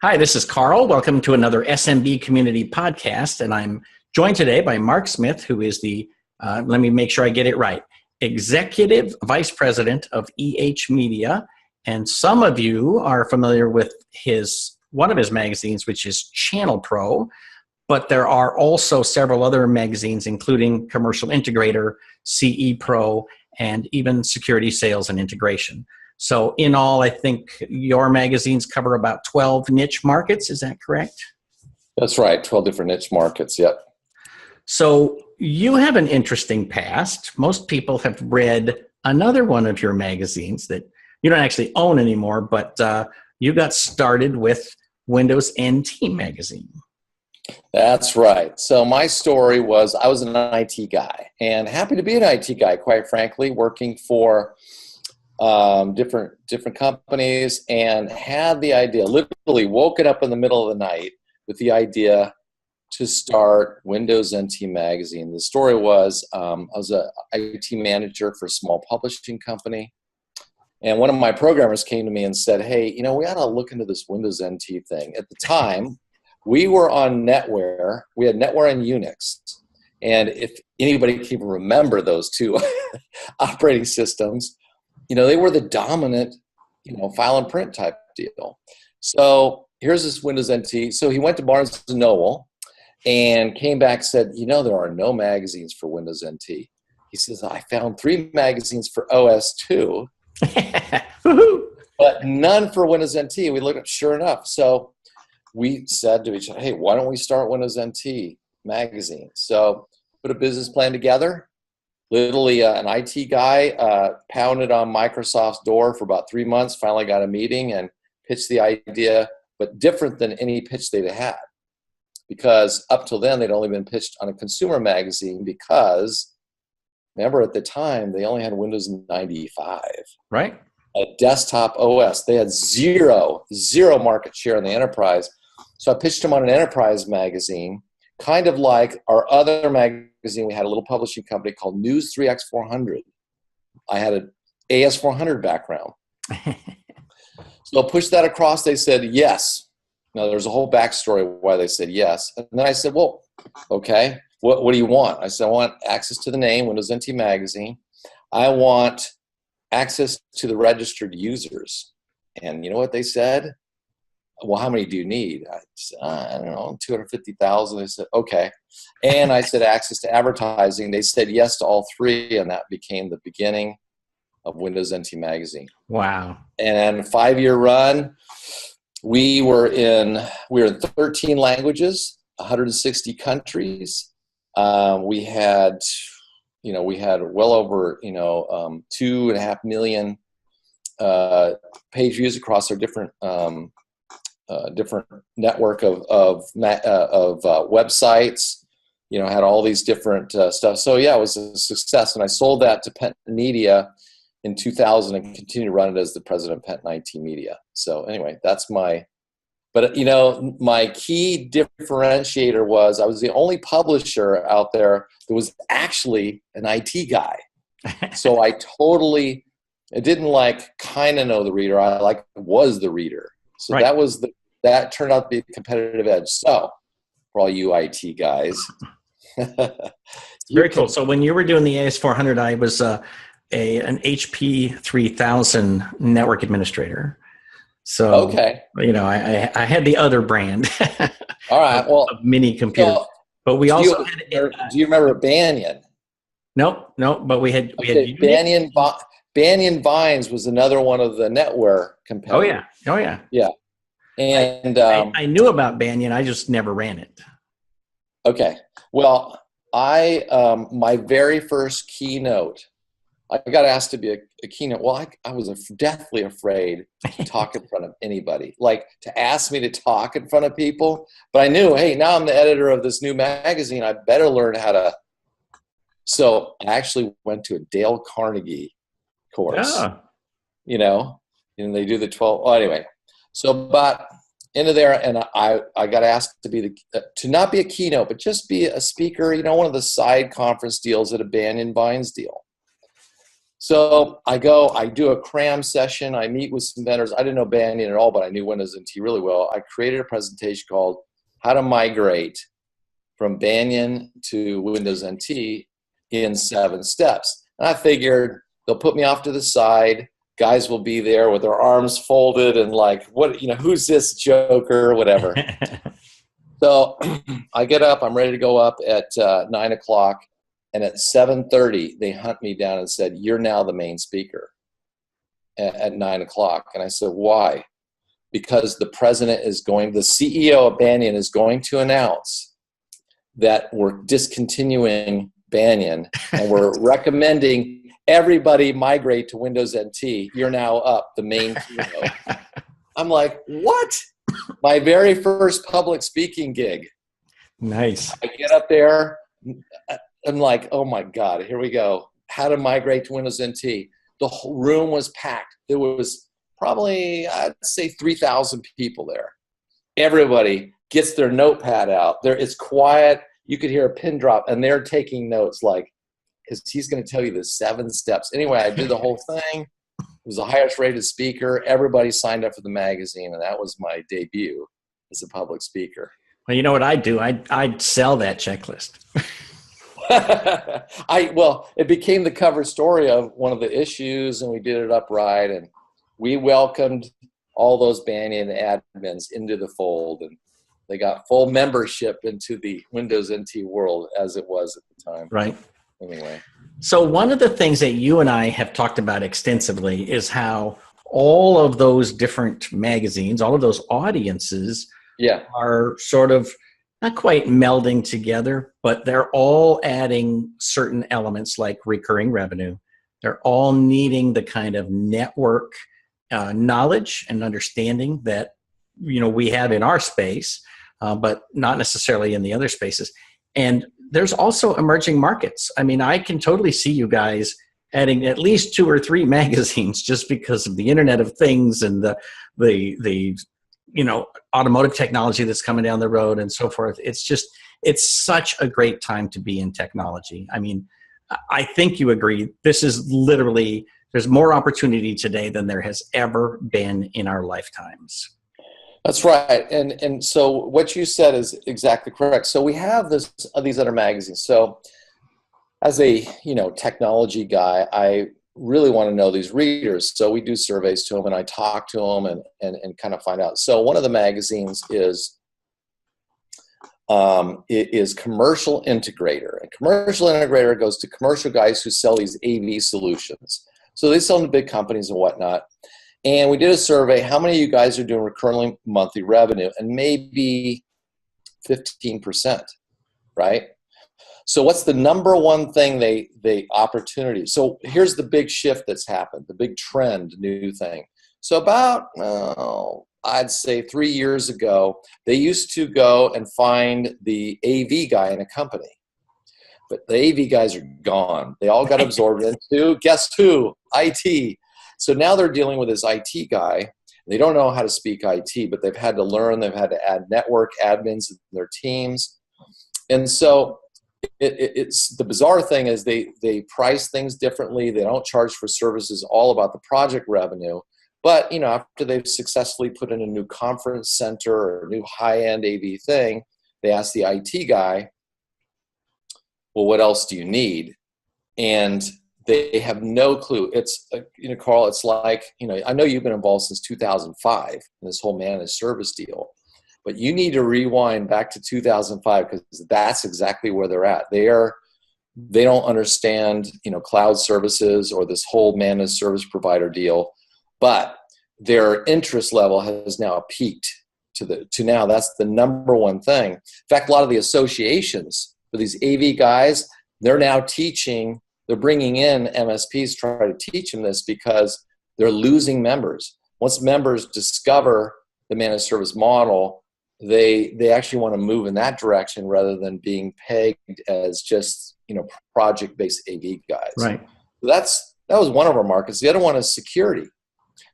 Hi, this is Carl. Welcome to another SMB Community Podcast. And I'm joined today by Mark Smith, who is let me make sure I get it right, Executive Vice President of Media. And some of you are familiar with one of his magazines, which is Channel Pro. But there are also several other magazines, including Commercial Integrator, CE Pro, and even Security Sales and Integration. So in all, I think your magazines cover about 12 niche markets. Is that correct? That's right. 12 different niche markets. Yep. So you have an interesting past. Most people have read another one of your magazines that you don't actually own anymore, but you got started with Windows NT magazine. That's right. So my story was I was an IT guy and happy to be an IT guy, quite frankly, working for different companies, and had the idea, literally woken up in the middle of the night with the idea to start Windows NT magazine. The story was I was a IT manager for a small publishing company, and one of my programmers came to me and said, hey, we ought to look into this Windows NT thing. At the time, we were on NetWare. We had NetWare and Unix. And if anybody can remember those two operating systems, they were the dominant, file and print type deal. So here's this Windows NT. So he went to Barnes & Noble and came back and said, there are no magazines for Windows NT. He says, I found 3 magazines for OS2, but none for Windows NT. We looked up, sure enough. So we said to each other, hey, why don't we start Windows NT magazine? So put a business plan together. Literally an IT guy pounded on Microsoft's door for about 3 months, finally got a meeting and pitched the idea, but different than any pitch they'd had. Because up till then, they'd only been pitched on a consumer magazine because, remember at the time, they only had Windows 95. Right. A desktop OS. They had zero market share in the enterprise. So I pitched them on an enterprise magazine, kind of like our other magazine. We had a little publishing company called News 3X400. I had an AS400 background. So I pushed that across. They said yes. Now there's a whole backstory why they said yes. And then I said, well, okay, what do you want? I said, I want access to the name, Windows NT Magazine. I want access to the registered users. And you know what they said? Well, how many do you need? I said, I don't know, 250,000. They said, okay. And I said, access to advertising. They said yes to all 3, and that became the beginning of Windows NT Magazine. Wow. And a 5-year run, we were in 13 languages, 160 countries. We had well over, 2.5 million page views across our different network of websites, had all these different stuff. So yeah, it was a success. And I sold that to Penton Media in 2000 and continued to run it as the president of Penton IT Media. So anyway, that's my key differentiator was I was the only publisher out there that was actually an IT guy. So I didn't kind of know the reader. I was the reader. So right. That turned out to be a competitive edge. So for all you IT guys. Very cool. So when you were doing the AS400, I was an HP 3000 network administrator. So, okay. I had the other brand. All right. Well, of mini computers. But we also had. Do you remember Banyan? No, but we had Banyan Vines was another one of the NetWare competitors. Oh yeah. Yeah. And I knew about Banyan. I just never ran it. Okay. Well, my very first keynote, I got asked to be a keynote. Well, I was deathly afraid to talk in front of anybody, to ask me to talk in front of people. But I knew, hey, now I'm the editor of this new magazine. I better learn how to. So I actually went to a Dale Carnegie course, and they do the 12. Well, anyway, so about into there, and I got asked to not be a keynote, but just be a speaker. One of the side conference deals at a Banyan Vines deal. So I go, I do a cram session. I meet with some vendors. I didn't know Banyan at all, but I knew Windows NT really well. I created a presentation called How to Migrate from Banyan to Windows NT in 7 steps. And I figured they'll put me off to the side. Guys will be there with their arms folded and like, what, who's this joker, whatever. So I get up, I'm ready to go up at 9 o'clock. And at 7:30, they hunt me down and said, "You're now the main speaker at 9 o'clock." And I said, "Why?" Because the the CEO of Banyan is going to announce that we're discontinuing Banyan and we're recommending everybody migrate to Windows NT. You're now up, the main keynote. I'm like, what? My very first public speaking gig. Nice. I get up there. I'm like, oh my God, here we go. How to migrate to Windows NT. The whole room was packed. There was probably, I'd say 3,000 people there. Everybody gets their notepad out. It's quiet. You could hear a pin drop, and they're taking notes because he's going to tell you the 7 steps. Anyway, I did the whole thing. It was the highest rated speaker. Everybody signed up for the magazine, and that was my debut as a public speaker. Well, you know what I'd do? I'd sell that checklist. Well, it became the cover story of one of the issues, and we did it upright, and we welcomed all those Banyan admins into the fold, and they got full membership into the Windows NT world as it was at the time. Right. Anyway. So one of the things that you and I have talked about extensively is how all of those different magazines, all of those audiences are sort of not quite melding together, but they're all adding certain elements like recurring revenue. They're all needing the kind of network knowledge and understanding that we have in our space, but not necessarily in the other spaces. And there's also emerging markets. I mean, I can totally see you guys adding at least 2 or 3 magazines just because of the Internet of Things and the automotive technology that's coming down the road and so forth. It's such a great time to be in technology. I mean, I think you agree. This is literally, there's more opportunity today than there has ever been in our lifetimes. That's right. And so what you said is exactly correct. So we have these other magazines. So as a, technology guy, I really want to know these readers. So we do surveys to them, and I talk to them and kind of find out. So one of the magazines is Commercial Integrator. And Commercial Integrator goes to commercial guys who sell these AV solutions. So they sell to big companies and whatnot. And we did a survey. How many of you guys are doing recurring monthly revenue? And maybe 15%, right? So what's the number one thing they opportunity? So here's the big shift that's happened, the big trend, new thing. So about, I'd say 3 years ago, they used to go and find the AV guy in a company. But the AV guys are gone. They all got absorbed into, guess who? IT. So now they're dealing with this IT guy. They don't know how to speak IT, but they've had to learn. They've had to add network admins in their teams. And so it's the bizarre thing is they price things differently. They don't charge for services, all about the project revenue. But, after they've successfully put in a new conference center or a new high-end AV thing, they ask the IT guy, well, what else do you need? And they have no clue. It's, Carl, it's like, I know you've been involved since 2005 in this whole managed service deal, but you need to rewind back to 2005 because that's exactly where they're at. They don't understand, cloud services or this whole managed service provider deal, but their interest level has now peaked to now that's the number one thing. In fact, a lot of the associations for these AV guys, they're now teaching. They're bringing in MSPs to try to teach them this because they're losing members. Once members discover the managed service model, they actually want to move in that direction rather than being pegged as just project-based AV guys. Right. So that was one of our markets. The other one is security.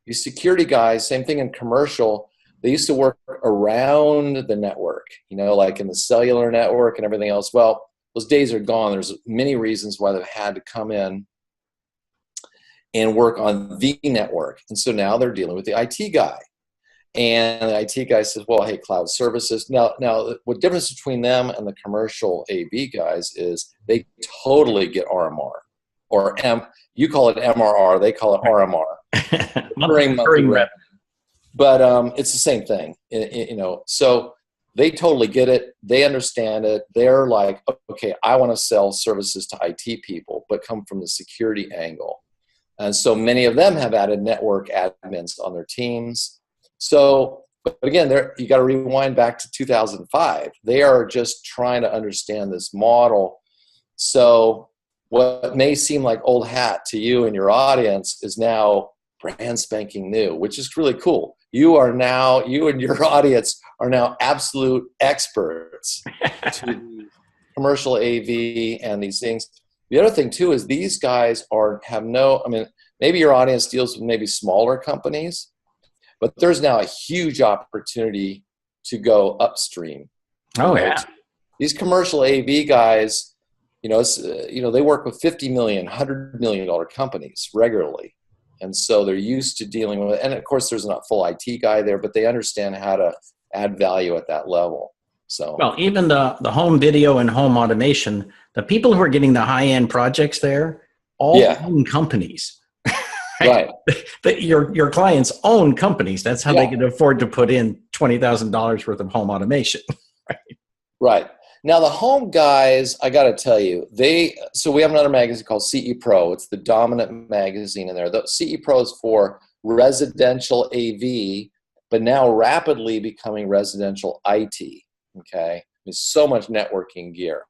These security guys, same thing in commercial. They used to work around the network, like in the cellular network and everything else. Well, those days are gone. There's many reasons why they've had to come in and work on the network. And so now they're dealing with the IT guy. And the IT guy says, well, hey, cloud services. Now, what difference between them and the commercial AV guys is they totally get RMR. Or you call it MRR, they call it RMR. Recurring monthly revenue. But it's the same thing, So they totally get it. They understand it. They're like, okay, I want to sell services to IT people, but come from the security angle. And so many of them have added network admins on their teams. So, but again, you got to rewind back to 2005. They are just trying to understand this model. So what may seem like old hat to you and your audience is now brand spanking new, which is really cool. You and your audience are now absolute experts to commercial AV and these things. The other thing too is these guys maybe your audience deals with maybe smaller companies, but there's now a huge opportunity to go upstream. Oh, yeah. These commercial AV guys, they work with $50 million, $100 million companies regularly. And so they're used to dealing with, and of course there's not full IT guy there, but they understand how to add value at that level. So, well, even the home video and home automation, the people who are getting the high-end projects there, all own companies. Right. Your clients own companies. That's how they can afford to put in $20,000 worth of home automation. Right. Now the home guys, I got to tell you, so we have another magazine called CE Pro. It's the dominant magazine in there. The CE Pro is for residential AV, but now rapidly becoming residential IT. Okay. There's so much networking gear.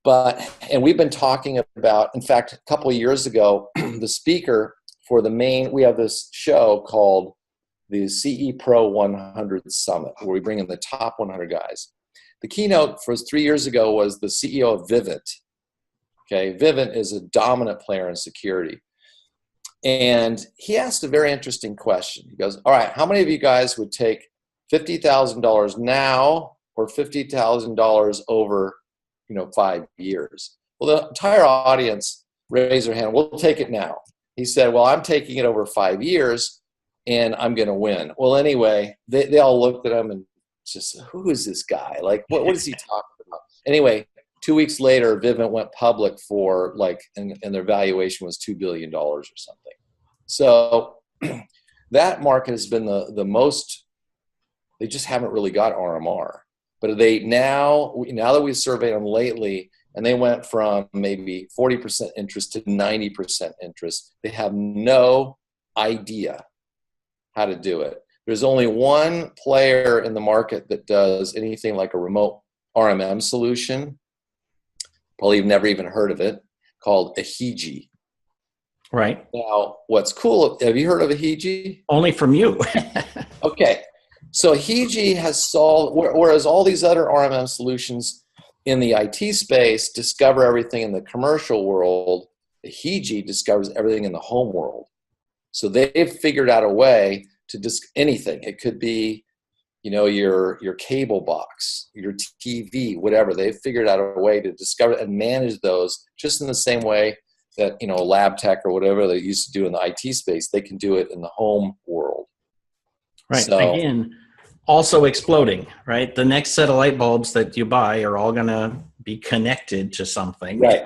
And we've been talking about, in fact, a couple of years ago, the speaker for we have this show called the CE Pro 100 Summit, where we bring in the top 100 guys. The keynote for 3 years ago was the CEO of Vivint. Okay, Vivint is a dominant player in security. And he asked a very interesting question. He goes, all right, how many of you guys would take $50,000 now or $50,000 over 5 years? Well, the entire audience raised their hand. We'll take it now. He said, well, I'm taking it over 5 years and I'm going to win. Well, anyway, they all looked at him and just, who is this guy? Like, what is he talking about? Anyway, 2 weeks later, Vivint went public for and their valuation was $2 billion or something. So that market has been the most, they just haven't really got RMR. But now that we've surveyed them lately, and they went from maybe 40% interest to 90% interest, they have no idea how to do it. There's only one player in the market that does anything like a remote RMM solution. Probably you've never even heard of it, called Ahiji. Right. Now, what's cool, have you heard of Ahiji? Only from you. Okay. So Ahiji has solved, whereas all these other RMM solutions in the IT space discover everything in the commercial world, Ahiji discovers everything in the home world. So they've figured out a way to anything. It could be, your cable box, your TV, whatever. They've figured out a way to discover and manage those just in the same way that, lab tech or whatever they used to do in the IT space, they can do it in the home world. Right. So, again, also exploding, right? The next set of light bulbs that you buy are all going to be connected to something. Right.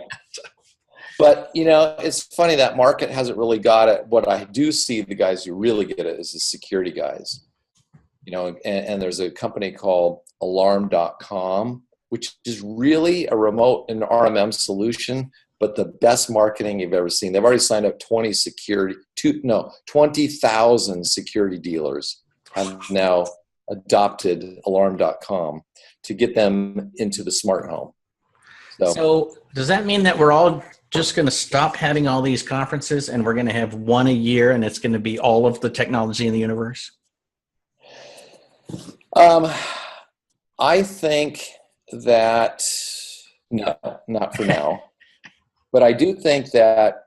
But, it's funny that market hasn't really got it. What I do see the guys who really get it is the security guys. And there's a company called Alarm.com, which is really a remote and RMM solution, but the best marketing you've ever seen. They've already signed up 20,000 security dealers have now adopted Alarm.com to get them into the smart home. So does that mean that we're all just going to stop having all these conferences and we're going to have one a year and it's going to be all of the technology in the universe? I think that, no, not for now. But I do think that,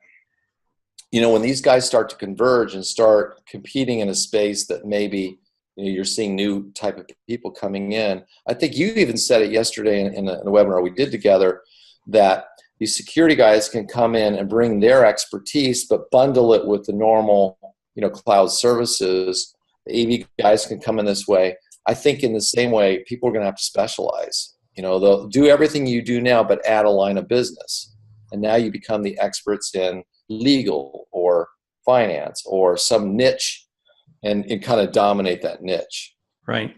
when these guys start to converge and start competing in a space that maybe you're seeing new type of people coming in. I think you even said it yesterday in a webinar we did together that these security guys can come in and bring their expertise, but bundle it with the normal, cloud services. The AV guys can come in this way. I think in the same way, people are going to have to specialize. They'll do everything you do now, but add a line of business. And now you become the experts in legal or finance or some niche and kind of dominate that niche. Right.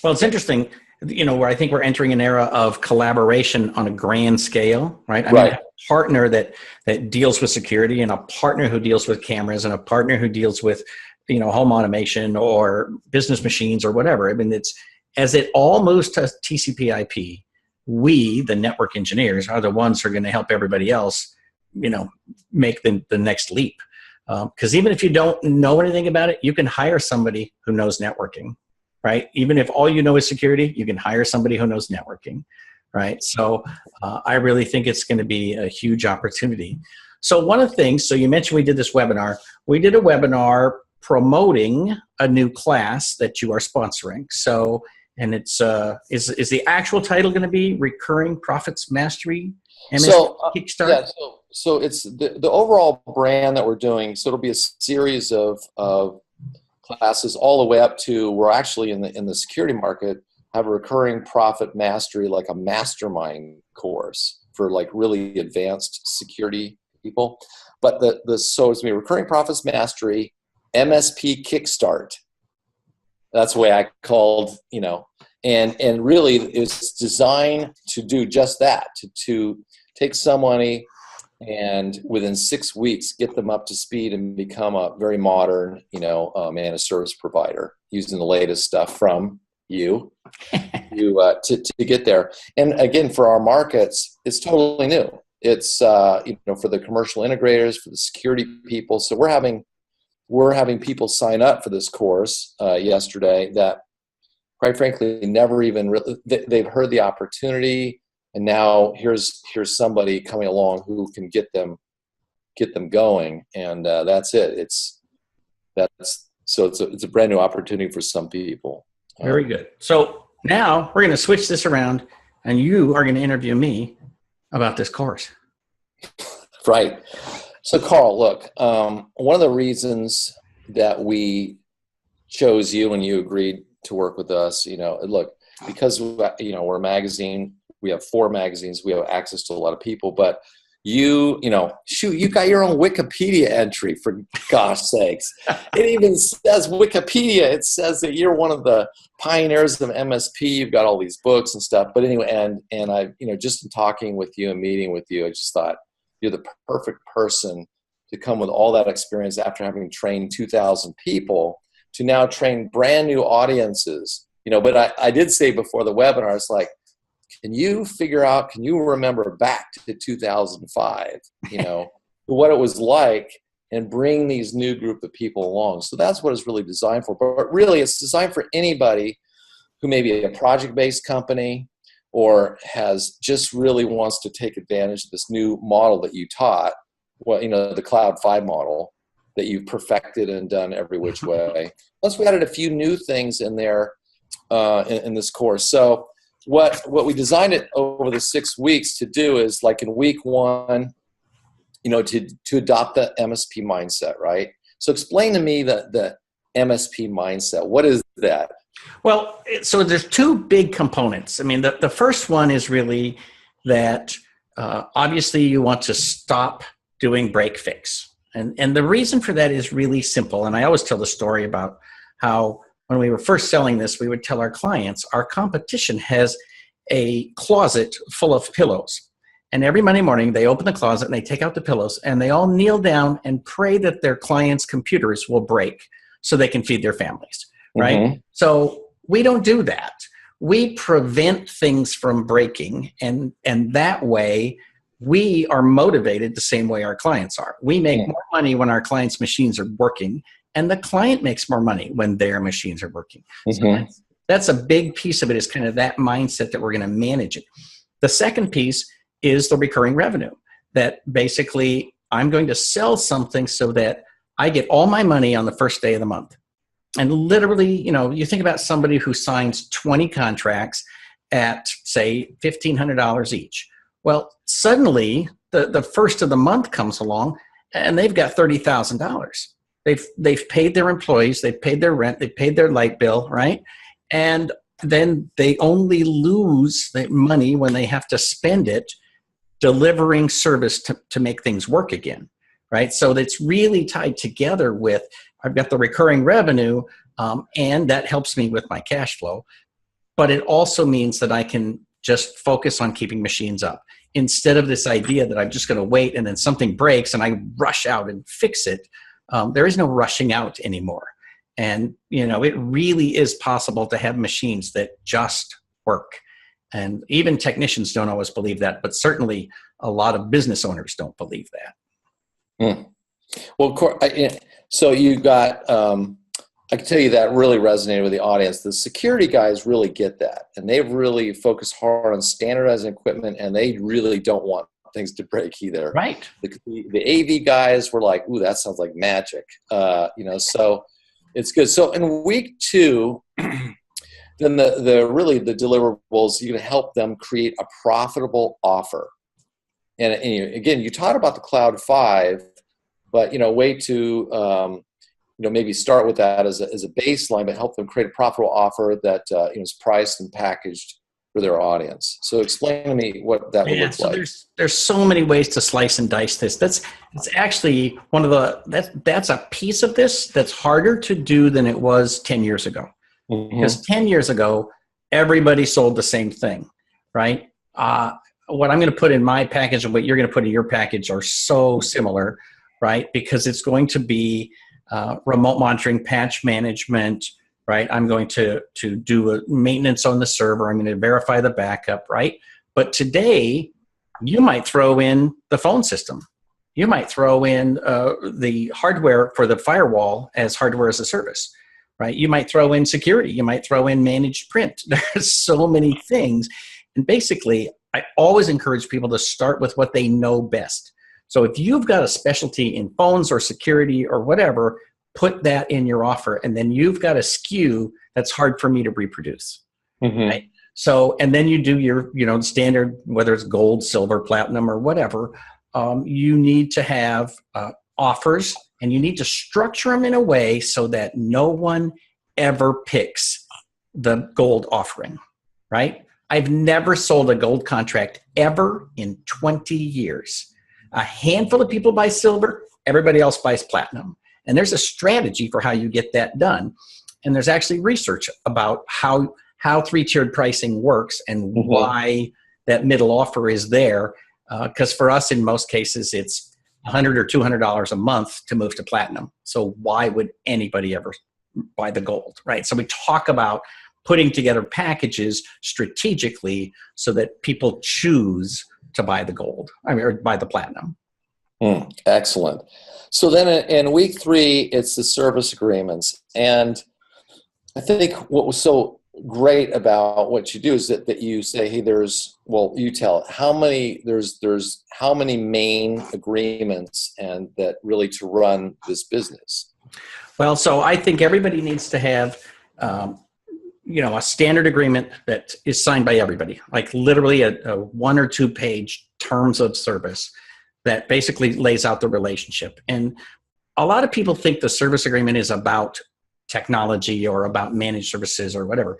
Well, it's interesting, where I think we're entering an era of collaboration on a grand scale, right? I mean, a partner that deals with security and a partner who deals with cameras and a partner who deals with, home automation or business machines or whatever. I mean, as it all moves to TCP IP, we, the network engineers, are the ones who are going to help everybody else, make the next leap. Because even if you don't know anything about it, you can hire somebody who knows networking, right? Even if all you know is security, you can hire somebody who knows networking, right? So I really think it's going to be a huge opportunity. So one of the things, so you mentioned we did this webinar. We did a webinar promoting a new class that you are sponsoring. So, and it's is the actual title going to be Recurring Profits Mastery? MSP Kickstart? Yeah, so it's the overall brand that we're doing. So it'll be a series of classes all the way up to, we're actually in the security market, have a recurring profit mastery, like a mastermind course for like really advanced security people. But so it's going to be recurring profits mastery, MSP Kickstart. That's the way I called, and really it's designed to do just that, to take somebody and within 6 weeks get them up to speed and become a very modern, managed service provider using the latest stuff from you to get there. And again, for our markets, it's totally new. It's for the commercial integrators, for the security people. So we're having people sign up for this course yesterday that, quite frankly, never even really, they've heard the opportunity, and now here's somebody coming along who can get them going, and that's it. It's a brand new opportunity for some people. Very good. So now we're going to switch this around, and you are going to interview me about this course. Right. So Carl, look, one of the reasons that we chose you and you agreed to work with us, look, because, we're a magazine, we have 4 magazines, we have access to a lot of people, but you got your own Wikipedia entry, for gosh sakes. It even says Wikipedia. It says that you're one of the pioneers of MSP. You've got all these books and stuff. But anyway, and I, just in talking with you and meeting with you, I just thought you're the perfect person to come with all that experience after having trained 2,000 people to now train brand new audiences. But I did say before the webinar, it's like, can you remember back to 2005, what it was like, and bring these new group of people along? So that's what it's really designed for. But really, it's designed for anybody who may be a project-based company or just really wants to take advantage of this new model that you taught, the Cloud 5 model that you've perfected and done every which way. Plus, we added a few new things in there in this course. So what we designed it over the 6 weeks to do is, like in week 1, to adopt the MSP mindset, right? So explain to me the MSP mindset. What is that? Well, so there's 2 big components. I mean, the first one is really that obviously you want to stop doing break fix. And the reason for that is really simple. And I always tell the story about how when we were first selling this, we would tell our clients, our competition has a closet full of pillows. And every Monday morning, they open the closet and they take out the pillows and they all kneel down and pray that their clients' computers will break so they can feed their families, right? Mm-hmm. So we don't do that. We prevent things from breaking, and that way we are motivated the same way our clients are. We make more money when our clients' machines are working, and the client makes more money when their machines are working. Mm-hmm. So that's a big piece of it, is kind of that mindset that we're going to manage it. The second piece is the recurring revenue, that basically I'm going to sell something so that I get all my money on the first day of the month. And literally, you think about somebody who signs 20 contracts at, say, $1,500 each. Well, suddenly the first of the month comes along and they've got $30,000. They've paid their employees, they've paid their rent, they've paid their light bill, right? And then they only lose the money when they have to spend it delivering service to make things work again, right? So that's really tied together with, I've got the recurring revenue, and that helps me with my cash flow. But it also means that I can just focus on keeping machines up instead of this idea that I'm just going to wait and then something breaks and I rush out and fix it. There is no rushing out anymore. And, it really is possible to have machines that just work. And even technicians don't always believe that, but certainly a lot of business owners don't believe that. Well, so you got, I can tell you that really resonated with the audience. The security guys really get that, and they've really focused hard on standardizing equipment, and they really don't want things to break either. Right. The AV guys were like, "Ooh, that sounds like magic," So it's good. So in week 2, then the deliverables, you're going to help them create a profitable offer. And again, you taught about the Cloud 5, but way to maybe start with that as a baseline, but help them create a profitable offer that is priced and packaged for their audience. So explain to me what that would look like. There's so many ways to slice and dice this. It's actually that's a piece of this that's harder to do than it was 10 years ago. Because 10 years ago, everybody sold the same thing, right? What I'm going to put in my package and what you're going to put in your package are so similar, right? Because it's going to be remote monitoring, patch management, right? I'm going to do a maintenance on the server. I'm going to verify the backup, right? But today, you might throw in the phone system. You might throw in the hardware for the firewall as hardware as a service, right? You might throw in security. You might throw in managed print. There's so many things. And basically, I always encourage people to start with what they know best. So if you've got a specialty in phones or security or whatever, put that in your offer, and then you've got a SKU that's hard for me to reproduce. Right? So, and then you do your, standard, whether it's gold, silver, platinum, or whatever. You need to have offers, and you need to structure them in a way so that no one ever picks the gold offering. Right? I've never sold a gold contract ever in 20 years. A handful of people buy silver, everybody else buys platinum. And there's a strategy for how you get that done. And there's actually research about how 3-tiered pricing works and why that middle offer is there. Because for us, in most cases, it's $100 or $200 a month to move to platinum. So why would anybody ever buy the gold, right? So we talk about putting together packages strategically so that people choose to buy the gold, or buy the platinum. Excellent. So then in week 3, it's the service agreements. And I think what was so great about what you do is that you say, hey, you tell how many, there's how many main agreements and that really to run this business. Well, so I think everybody needs to have, a standard agreement that is signed by everybody, like literally a 1 or 2 page terms of service that basically lays out the relationship. And a lot of people think the service agreement is about technology or about managed services or whatever.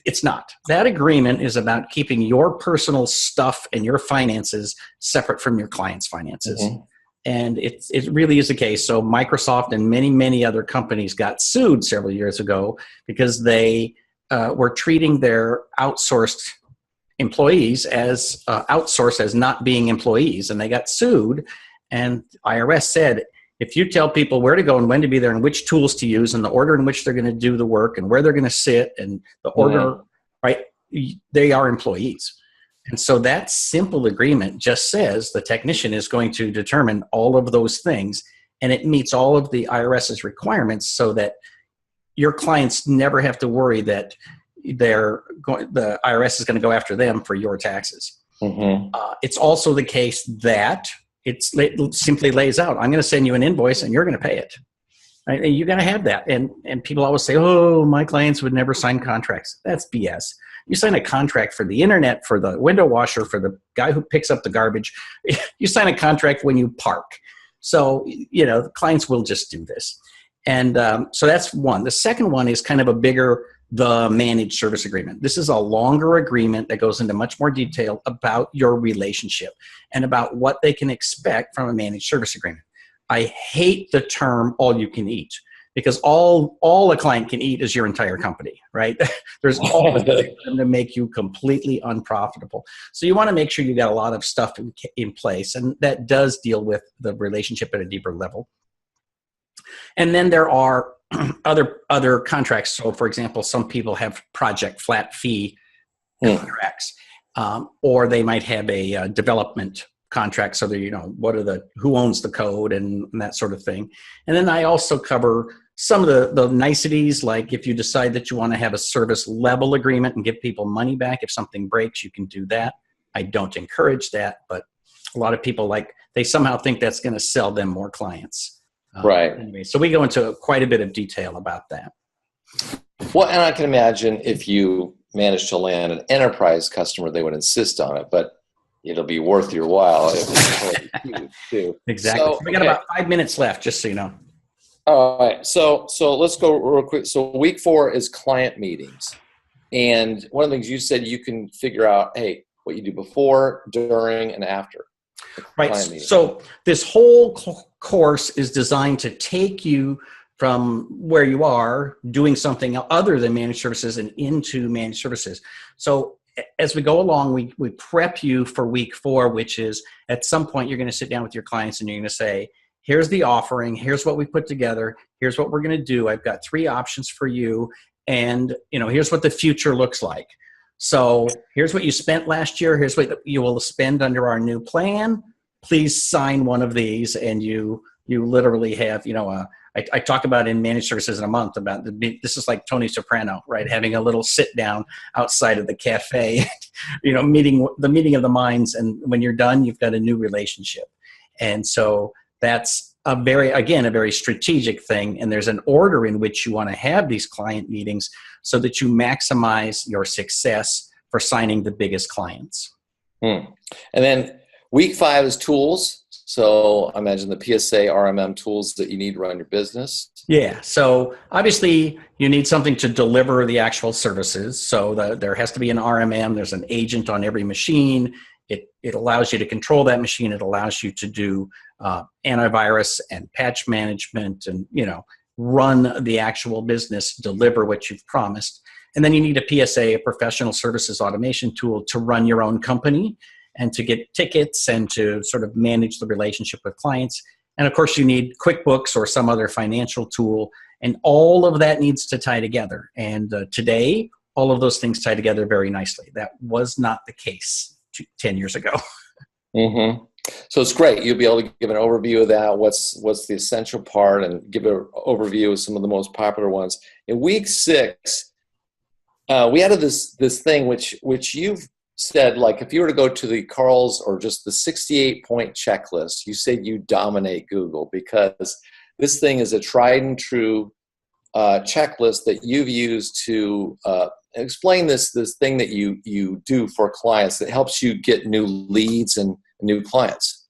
It's not. That agreement is about keeping your personal stuff and your finances separate from your client's finances. And it really is the case. So Microsoft and many, many other companies got sued several years ago because they were treating their outsourced employees as outsourced as not being employees, and they got sued. And IRS said, if you tell people where to go and when to be there and which tools to use and the order in which they're going to do the work and where they're going to sit and the order, right, they are employees. And so that simple agreement just says the technician is going to determine all of those things, and it meets all of the IRS's requirements so that your clients never have to worry that the IRS is going to go after them for your taxes. It's also the case that it simply lays out, I'm going to send you an invoice and you're going to pay it. Right? And you got to have that. And people always say, oh, my clients would never sign contracts. That's BS. You sign a contract for the internet, for the window washer, for the guy who picks up the garbage. You sign a contract when you park. So, the clients will just do this. And so that's one. The second one is kind of a bigger, the managed service agreement. This is a longer agreement that goes into much more detail about your relationship and about what they can expect from a managed service agreement. I hate the term all you can eat, because all a client can eat is your entire company, right? There's always them to make you completely unprofitable. So you want to make sure you got a lot of stuff in place, and that does deal with the relationship at a deeper level. And then there are other contracts. So, for example, some people have project flat fee contracts, or they might have a development contract. So who owns the code and that sort of thing. And then I also cover some of the niceties, like if you decide that you want to have a service level agreement and give people money back if something breaks, you can do that. I don't encourage that, but a lot of people they somehow think that's going to sell them more clients. Right. Anyway, so we go into quite a bit of detail about that. Well, and I can imagine if you manage to land an enterprise customer, they would insist on it, but it'll be worth your while if it's huge too. Exactly. So we got about 5 minutes left, just so you know. All right. So let's go real quick. So week 4 is client meetings. And one of the things you said, you can figure out, hey, what you do before, during, and after. Right. So this whole course is designed to take you from where you are doing something other than managed services and into managed services. So as we go along, we prep you for week 4, which is at some point you're going to sit down with your clients and you're going to say, here's the offering, here's what we put together, here's what we're going to do. I've got 3 options for you, and here's what the future looks like. So here's what you spent last year, here's what you will spend under our new plan. Please sign one of these, and you literally have, I talk about in managed services in a month about this is like Tony Soprano, right? Having a little sit down outside of the cafe, meeting of the minds. And when you're done, you've got a new relationship. And so that's a very strategic thing. And there's an order in which you want to have these client meetings so that you maximize your success for signing the biggest clients. And then week 5 is tools. So I imagine the PSA, RMM tools that you need to run your business. Yeah. So obviously you need something to deliver the actual services. So there has to be an RMM. There's an agent on every machine. It allows you to control that machine. It allows you to do antivirus and patch management and, run the actual business, deliver what you've promised. And then you need a PSA, a professional services automation tool, to run your own company and to get tickets and to sort of manage the relationship with clients. And of course, you need QuickBooks or some other financial tool, and all of that needs to tie together. And today, all of those things tie together very nicely. That was not the case 10 years ago. Mm-hmm. So it's great. You'll be able to give an overview of that, what's the essential part, and give an overview of some of the most popular ones. In week 6, we added this thing which you've said, like if you were to go to the Carl's or just the 68-point checklist, you said you dominate Google, because this thing is a tried and true checklist that you've used to explain this thing that you do for clients that helps you get new leads and new clients.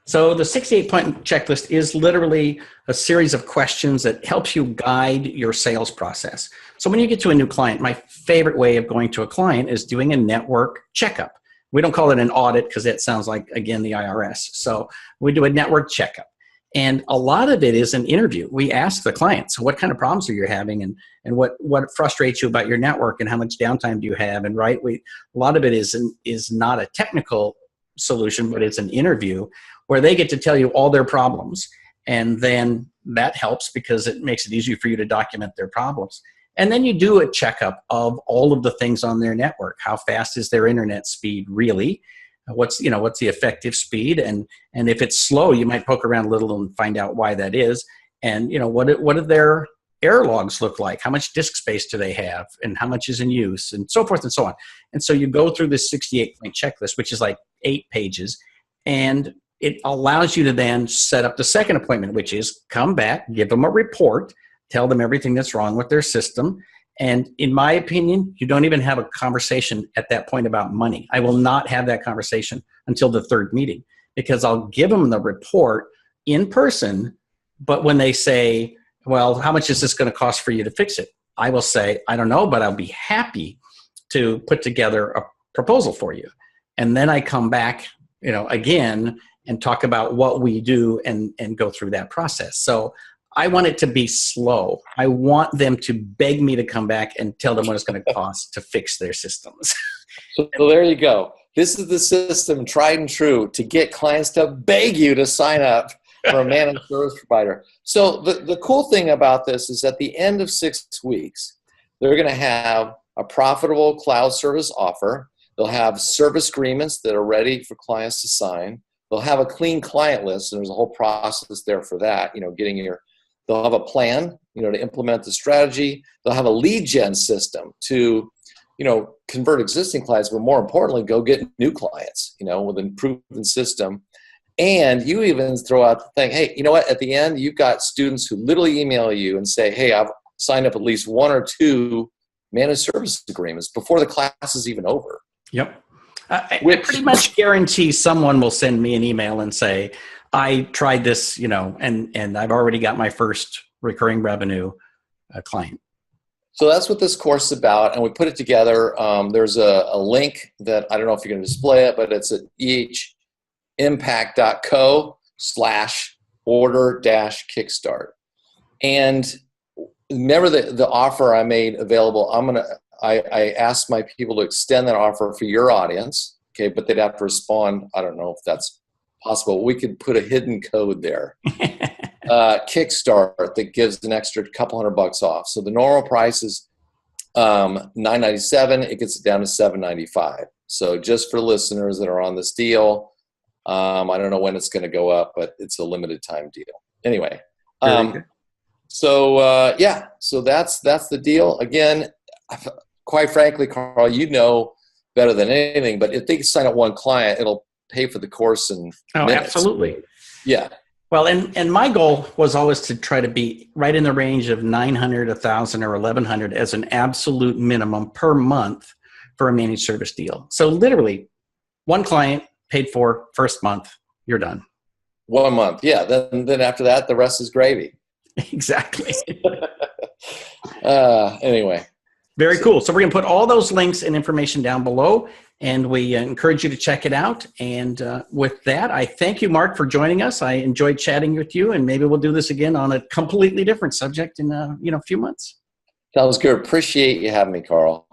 So the 68-point checklist is literally a series of questions that helps you guide your sales process. So when you get to a new client, my favorite way of going to a client is doing a network checkup. We don't call it an audit because that sounds like, again, the IRS. So we do a network checkup. And a lot of it is an interview. We ask the client, so what kind of problems are you having, and what frustrates you about your network, and how much downtime do you have? And a lot of it is not a technical solution, but it's an interview where they get to tell you all their problems. And then that helps because it makes it easier for you to document their problems. And then you do a checkup of all of the things on their network. How fast is their internet speed really? What's the effective speed? And if it's slow, you might poke around a little and find out why that is. And what do their error logs look like? How much disk space do they have? And how much is in use? And so forth and so on. And so you go through this 68-point checklist, which is like 8 pages. And it allows you to then set up the second appointment, which is come back, give them a report, tell them everything that's wrong with their system, And in my opinion, you don't even have a conversation at that point about money. I will not have that conversation until the third meeting, because I'll give them the report in person. But when they say, well, how much is this going to cost for you to fix it? I will say, I don't know, but I'll be happy to put together a proposal for you. And then I come back, again, and talk about what we do and go through that process. So I want it to be slow. I want them to beg me to come back and tell them what it's going to cost to fix their systems. So there you go. This is the system, tried and true, to get clients to beg you to sign up for a managed service provider. So the cool thing about this is at the end of 6 weeks, they're going to have a profitable cloud service offer. They'll have service agreements that are ready for clients to sign. They'll have a clean client list, and there's a whole process there for that, they'll have a plan, to implement the strategy. They'll have a lead gen system to, convert existing clients, but more importantly, go get new clients, with an proven system. And you even throw out the thing, hey, you know what? At the end, you've got students who literally email you and say, hey, I've signed up at least 1 or 2 managed service agreements before the class is even over. Yep. I pretty much guarantee someone will send me an email and say, I tried this, and I've already got my first recurring revenue client. So that's what this course is about, and we put it together. There's a link that I don't know if you're going to display it, but it's at ehimpact.co/order-kickstart. And remember the offer I made available. I asked my people to extend that offer for your audience, okay? But they'd have to respond. I don't know if that's possible. We could put a hidden code there. Kickstart that gives an extra couple $100 off. So the normal price is $9.97. It gets it down to $7.95. So just for listeners that are on this deal, I don't know when it's going to go up, but it's a limited time deal. Anyway, so that's the deal. Again, quite frankly, Carl, better than anything. But if they sign up one client, it'll pay for the course in minutes. Absolutely. Yeah. Well, and my goal was always to try to be right in the range of 900, 1,000, or 1,100 as an absolute minimum per month for a managed service deal. So literally, one client paid for first month, you're done. 1 month, yeah. Then after that, the rest is gravy. Exactly. Anyway. Very cool. So we're going to put all those links and information down below, and we encourage you to check it out. And with that, I thank you, Mark, for joining us. I enjoyed chatting with you, and maybe we'll do this again on a completely different subject in a few months. Sounds good. Appreciate you having me, Carl.